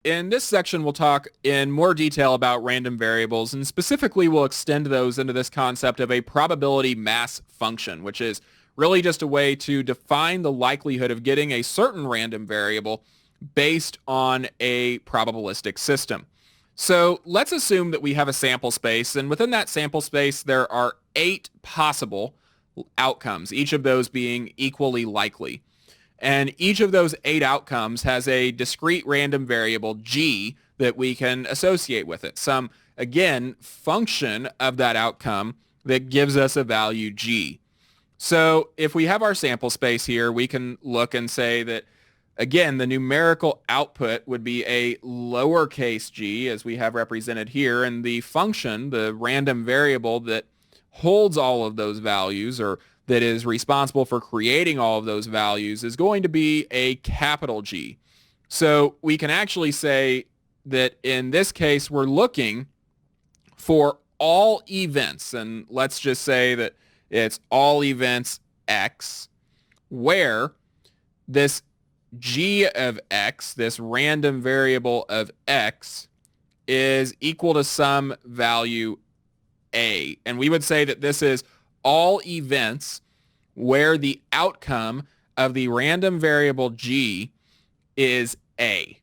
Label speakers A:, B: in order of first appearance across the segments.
A: In this section, we'll talk in more detail about random variables, and specifically we'll extend those into this concept of a probability mass function, which is really just a way to define the likelihood of getting a certain random variable based on a probabilistic system. So let's assume that we have a sample space, and within that sample space there are 8 possible outcomes, each of those being equally likely. And each of those 8 outcomes has a discrete random variable g that we can associate with it. Some, again, function of that outcome that gives us a value g. So if we have our sample space here, we can look and say that, again, the numerical output would be a lowercase g, as we have represented here, and the function, the random variable that holds all of those values, or that is responsible for creating all of those values, is going to be a capital G. So we can actually say that in this case we're looking for all events, and let's just say that it's all events x, where this g of x, this random variable of x, is equal to some value a. And we would say that this is all events where the outcome of the random variable g is a.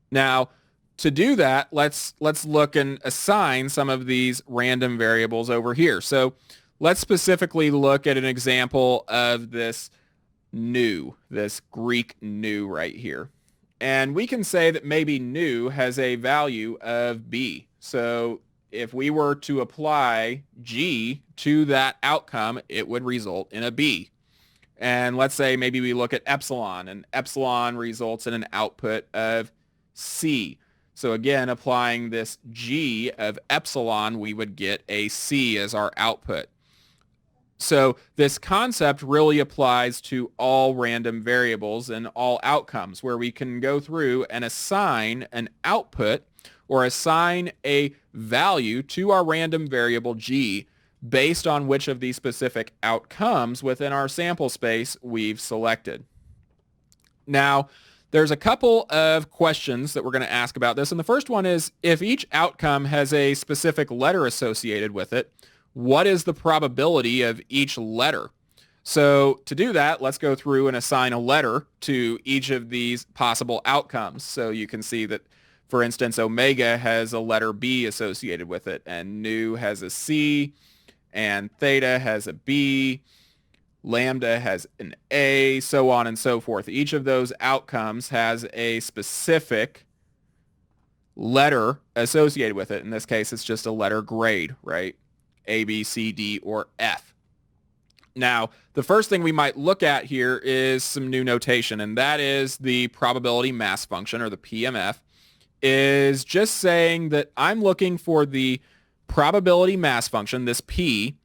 A: Now, to do that, let's look and assign some of these random variables over here. So let's specifically look at an example of this nu, this Greek nu right here. And we can say that maybe nu has a value of b. So if we were to apply g to that outcome, it would result in a b. And let's say maybe we look at epsilon, and epsilon results in an output of c. So again, applying this g of epsilon, we would get a c as our output. So this concept really applies to all random variables and all outcomes, where we can go through and assign an output or assign a value to our random variable g based on which of these specific outcomes within our sample space we've selected. Now, there's a couple of questions that we're going to ask about this, and the first one is, if each outcome has a specific letter associated with it, what is the probability of each letter? So to do that, let's go through and assign a letter to each of these possible outcomes. So you can see that, for instance, omega has a letter B associated with it, and nu has a C, and theta has a B, lambda has an A, so on and so forth. Each of those outcomes has a specific letter associated with it. In this case, it's just a letter grade, right? A, B, C, D, or F. Now, the first thing we might look at here is some new notation, and that is the probability mass function, or the PMF, is just saying that I'm looking for the probability mass function, this P,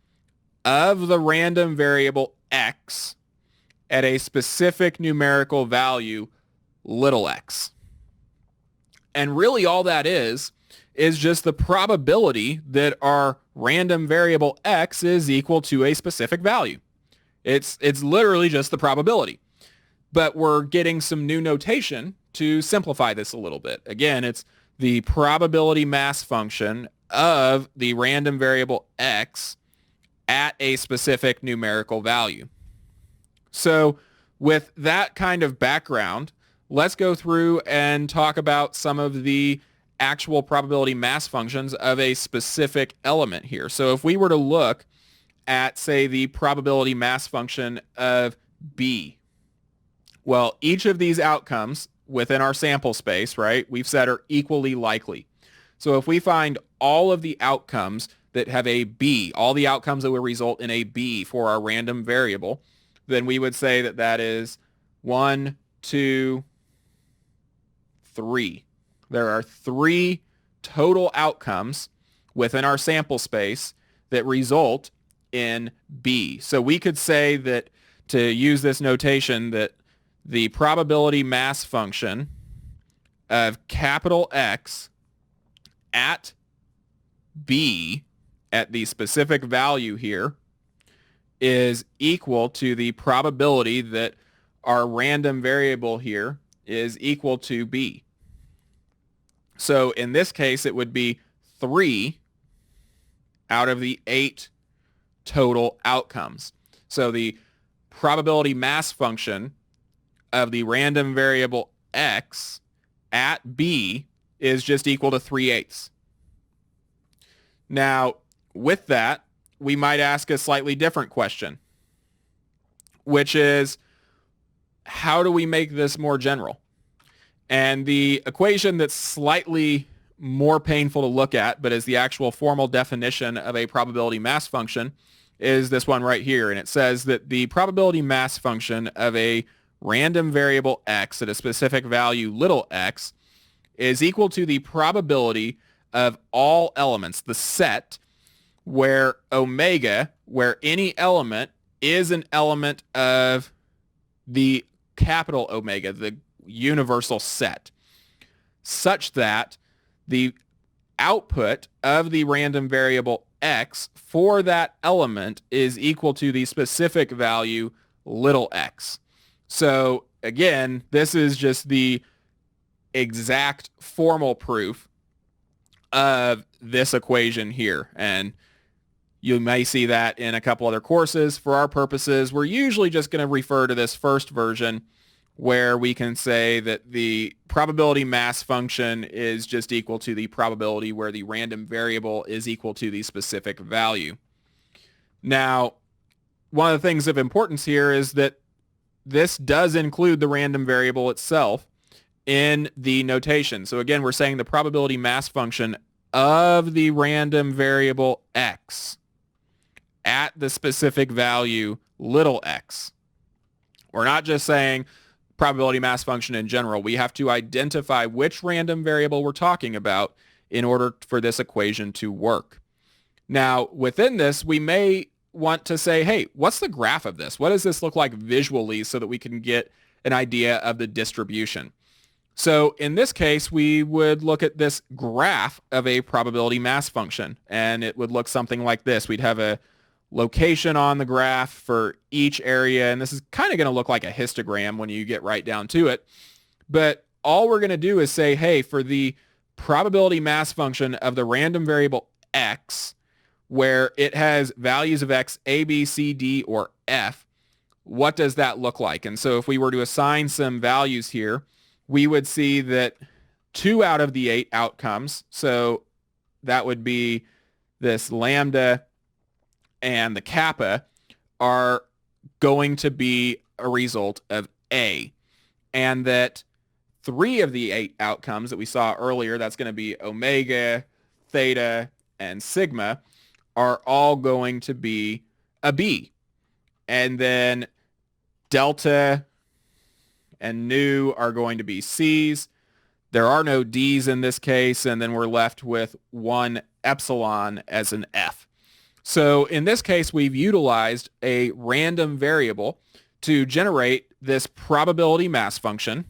A: of the random variable x at a specific numerical value, little x. And really all that is just the probability that our random variable x is equal to a specific value. It's literally just the probability. But we're getting some new notation to simplify this a little bit. Again, it's the probability mass function of the random variable x at a specific numerical value. So with that kind of background, let's go through and talk about some of the actual probability mass functions of a specific element here. So if we were to look at, say, the probability mass function of B, well, each of these outcomes within our sample space, right, we've said are equally likely. So if we find all of the outcomes that have a B, all the outcomes that will result in a B for our random variable, then we would say that that is 1, 2, 3. There are 3 total outcomes within our sample space that result in B. So we could say that, to use this notation, that the probability mass function of capital X at B, at the specific value here, is equal to the probability that our random variable here is equal to B. So in this case, it would be 3 out of the 8 total outcomes. So the probability mass function of the random variable x at b is just equal to 3/8. Now, with that, we might ask a slightly different question, which is, how do we make this more general? And the equation that's slightly more painful to look at, but is the actual formal definition of a probability mass function, is this one right here. And it says that the probability mass function of a random variable x at a specific value little x is equal to the probability of all elements, the set, where omega, where any element is an element of the capital omega, the universal set, such that the output of the random variable x for that element is equal to the specific value little x. So again, this is just the exact formal proof of this equation here. And you may see that in a couple other courses. For our purposes, we're usually just going to refer to this first version, where we can say that the probability mass function is just equal to the probability where the random variable is equal to the specific value. Now, one of the things of importance here is that this does include the random variable itself in the notation. So again, we're saying the probability mass function of the random variable x at the specific value little x. We're not just saying probability mass function in general. We have to identify which random variable we're talking about in order for this equation to work. Now, within this, we may want to say, hey, what's the graph of this? What does this look like visually so that we can get an idea of the distribution? So in this case, we would look at this graph of a probability mass function, and it would look something like this. We'd have a location on the graph for each area, and this is kind of going to look like a histogram when you get right down to it. But all we're going to do is say, hey, for the probability mass function of the random variable x, where it has values of x, a, b, c, d, or f, what does that look like? And so if we were to assign some values here, we would see that 2 out of the 8 outcomes, so that would be this lambda and the kappa, are going to be a result of A. And that 3 of the 8 outcomes that we saw earlier, that's going to be omega, theta, and sigma, are all going to be a B. And then delta and nu are going to be C's. There are no D's in this case, and then we're left with 1 epsilon as an F. So in this case, we've utilized a random variable to generate this probability mass function,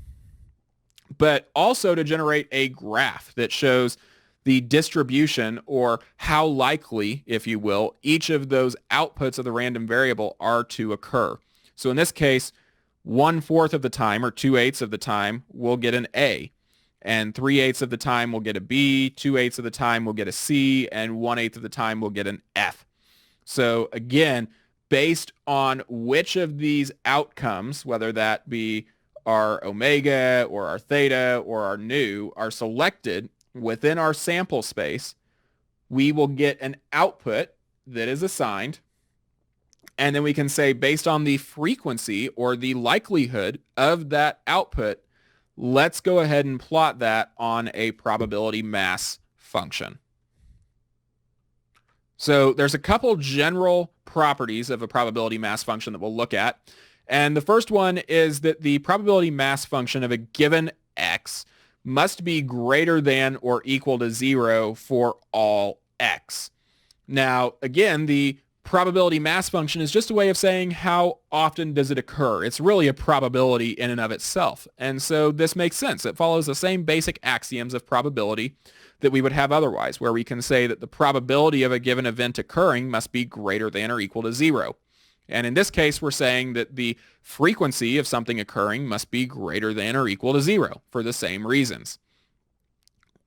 A: but also to generate a graph that shows the distribution, or how likely, if you will, each of those outputs of the random variable are to occur. So in this case, 1/4 of the time, or 2/8 of the time, we'll get an A. And 3/8 of the time we'll get a B, 2/8 of the time we'll get a C, and 1/8 of the time we'll get an F. So again, based on which of these outcomes, whether that be our omega or our theta or our nu, are selected within our sample space, we will get an output that is assigned. And then we can say, based on the frequency or the likelihood of that output, let's go ahead and plot that on a probability mass function. So there's a couple general properties of a probability mass function that we'll look at. And the first one is that the probability mass function of a given x must be greater than or equal to 0 for all x. Now, again, the probability mass function is just a way of saying how often does it occur. It's really a probability in and of itself. And so this makes sense. It follows the same basic axioms of probability that we would have otherwise, where we can say that the probability of a given event occurring must be greater than or equal to 0. And in this case, we're saying that the frequency of something occurring must be greater than or equal to 0 for the same reasons.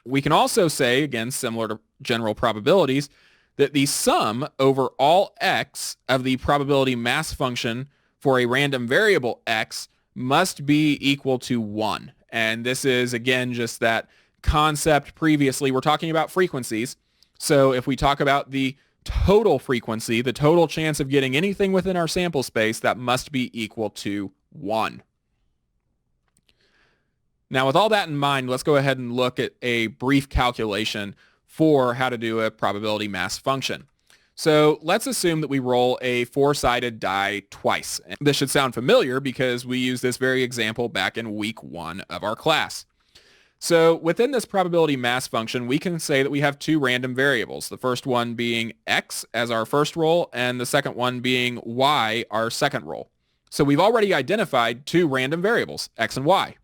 A: We can also say, again, similar to general probabilities, that the sum over all x of the probability mass function for a random variable x must be equal to 1. And this is, again, just that concept previously. We're talking about frequencies. So if we talk about the total frequency, the total chance of getting anything within our sample space, that must be equal to 1. Now, with all that in mind, let's go ahead and look at a brief calculation for how to do a probability mass function. So let's assume that we roll a 4-sided die twice. And this should sound familiar because we used this very example back in week 1 of our class. So within this probability mass function, we can say that we have 2 random variables, the first one being x as our first roll, and the second one being y, our second roll. So we've already identified 2 random variables, x and y.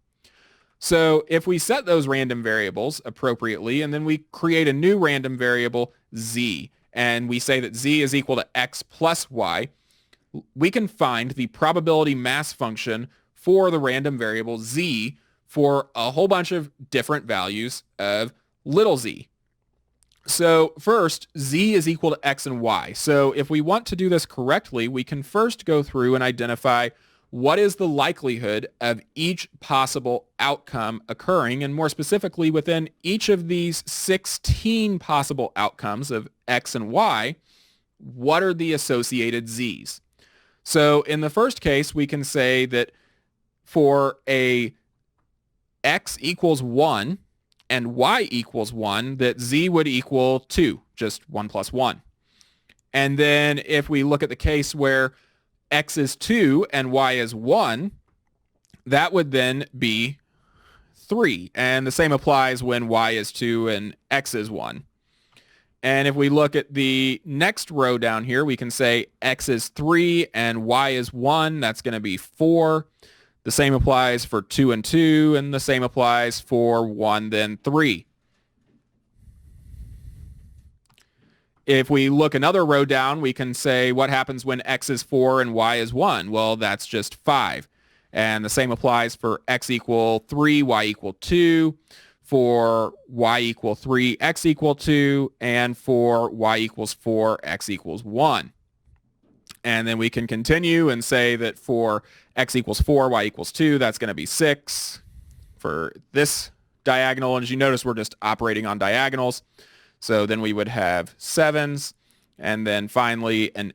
A: So if we set those random variables appropriately, and then we create a new random variable, z, and we say that z is equal to x plus y, we can find the probability mass function for the random variable z for a whole bunch of different values of little z. So first, z is equal to x and y. So if we want to do this correctly, we can first go through and identify what is the likelihood of each possible outcome occurring, and more specifically within each of these 16 possible outcomes of x and y, what are the associated z's? So in the first case, we can say that for a x equals 1 and y equals 1, that z would equal 2, just 1 plus 1. And then if we look at the case where x is 2 and y is 1, that would then be 3. And the same applies when y is 2 and x is 1. And if we look at the next row down here, we can say x is 3 and y is 1. That's going to be 4. The same applies for 2 and 2, and the same applies for 1, then 3. If we look another row down, we can say what happens when x is 4 and y is 1. Well, that's just 5. And the same applies for x equal 3, y equal 2, for y equal 3, x equal 2, and for y equals 4, x equals 1. And then we can continue and say that for x equals 4, y equals 2, that's going to be 6 for this diagonal. And as you notice, we're just operating on diagonals. So then we would have 7s, and then finally an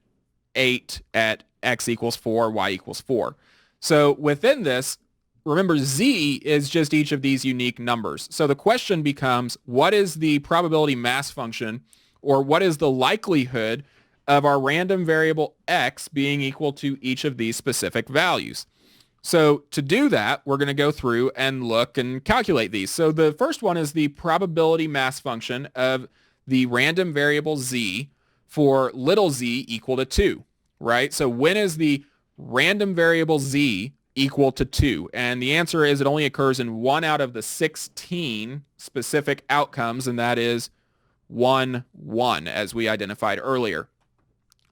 A: 8 at x equals 4, y equals 4. So within this, remember z is just each of these unique numbers. So the question becomes, what is the probability mass function, or what is the likelihood of our random variable x being equal to each of these specific values? So to do that, we're going to go through and look and calculate these. So the first one is the probability mass function of the random variable z for little z equal to 2, right? So when is the random variable z equal to 2? And the answer is it only occurs in 1 out of the 16 specific outcomes, and that is 1, 1, as we identified earlier.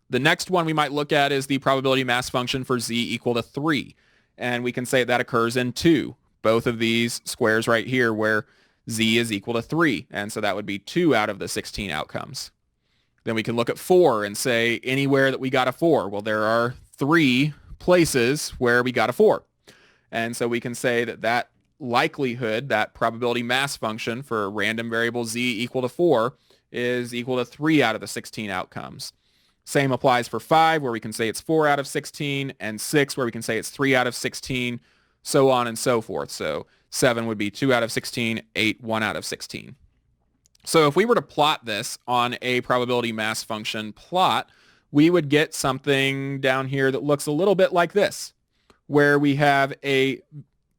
A: The next one we might look at is the probability mass function for z equal to 3. And we can say that occurs in 2, both of these squares right here where z is equal to 3. And so that would be 2 out of the 16 outcomes. Then we can look at 4 and say anywhere that we got a 4. Well, there are 3 places where we got a 4. And so we can say that that likelihood, that probability mass function for random variable z equal to 4 is equal to 3 out of the 16 outcomes. Same applies for 5, where we can say it's 4 out of 16, and 6, where we can say it's 3 out of 16, so on and so forth. So 7 would be 2 out of 16, 8, 1 out of 16. So if we were to plot this on a probability mass function plot, we would get something down here that looks a little bit like this, where we have a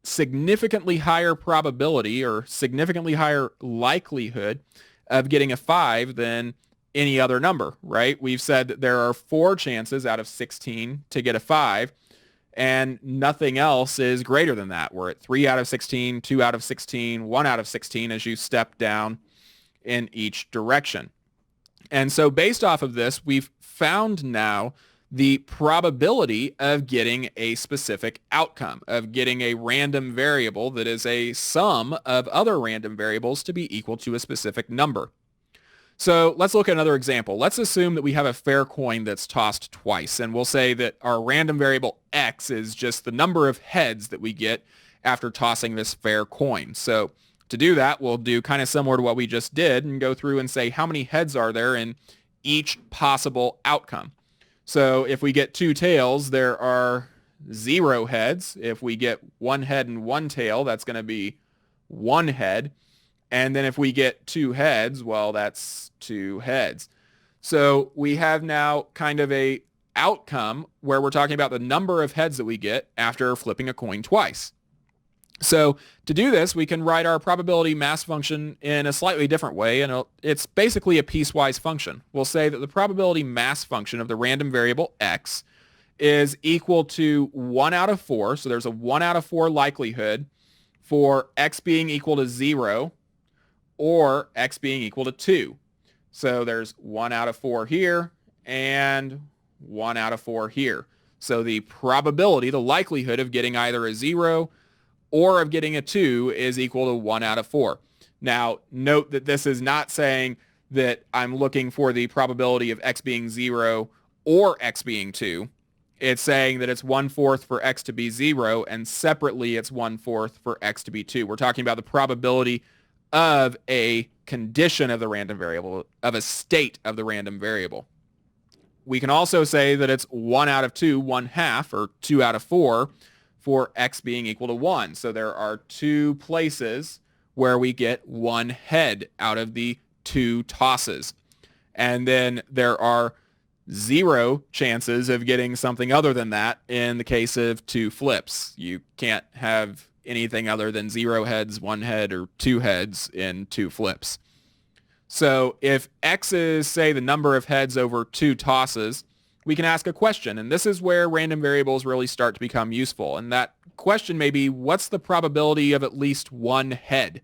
A: significantly higher probability or significantly higher likelihood of getting a 5 than any other number, right? We've said that there are 4 chances out of 16 to get a 5, and nothing else is greater than that. We're at 3 out of 16, 2 out of 16, 1 out of 16 as you step down in each direction. And so based off of this, we've found now the probability of getting a specific outcome, of getting a random variable that is a sum of other random variables to be equal to a specific number. So let's look at another example. Let's assume that we have a fair coin that's tossed twice, and we'll say that our random variable x is just the number of heads that we get after tossing this fair coin. So to do that, we'll do kind of similar to what we just did and go through and say how many heads are there in each possible outcome. So if we get 2 tails, there are 0 heads. If we get 1 head and 1 tail, that's going to be 1 head. And then if we get 2 heads, well, that's 2 heads. So we have now kind of a outcome where we're talking about the number of heads that we get after flipping a coin twice. So to do this, we can write our probability mass function in a slightly different way, and it's basically a piecewise function. We'll say that the probability mass function of the random variable x is equal to 1 out of 4. So there's a 1 out of 4 likelihood for x being equal to 0 or x being equal to 2. So there's 1 out of 4 here and 1 out of 4 here. So the probability, the likelihood of getting either a 0 or of getting a 2 is equal to 1 out of 4. Now, note that this is not saying that I'm looking for the probability of x being 0 or x being 2. It's saying that it's 1/4 for x to be 0, and separately it's 1/4 for x to be 2. We're talking about the probability of a condition of the random variable, of a state of the random variable. We can also say that it's 1 out of 2, 1/2, or 2 out of 4 for x being equal to 1. So there are 2 places where we get 1 head out of the 2 tosses. And then there are 0 chances of getting something other than that in the case of 2 flips. You can't have anything other than 0 heads, 1 head, or 2 heads in 2 flips. So if x is, say, the number of heads over 2 tosses, we can ask a question, and this is where random variables really start to become useful. And that question may be, what's the probability of at least 1 head?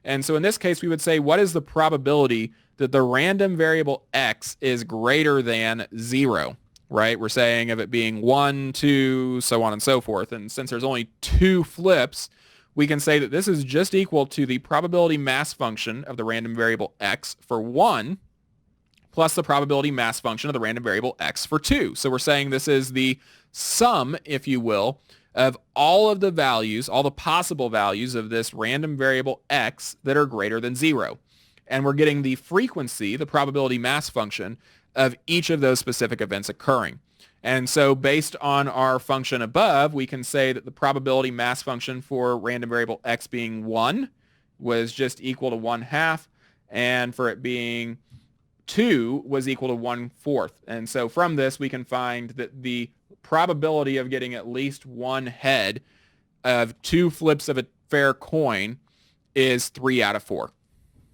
A: And so in this case, we would say, what is the probability that the random variable x is greater than 0? Right? We're saying of it being 1, 2, so on and so forth. And since there's only 2 flips, we can say that this is just equal to the probability mass function of the random variable x for 1 plus the probability mass function of the random variable x for 2. So we're saying this is the sum, if you will, of all of the values, all the possible values of this random variable x that are greater than 0. And we're getting the frequency, the probability mass function, of each of those specific events occurring. And so based on our function above, we can say that the probability mass function for random variable x being 1 was just equal to 1/2, and for it being 2 was equal to 1/4. And so from this, we can find that the probability of getting at least 1 head of 2 flips of a fair coin is 3 out of 4.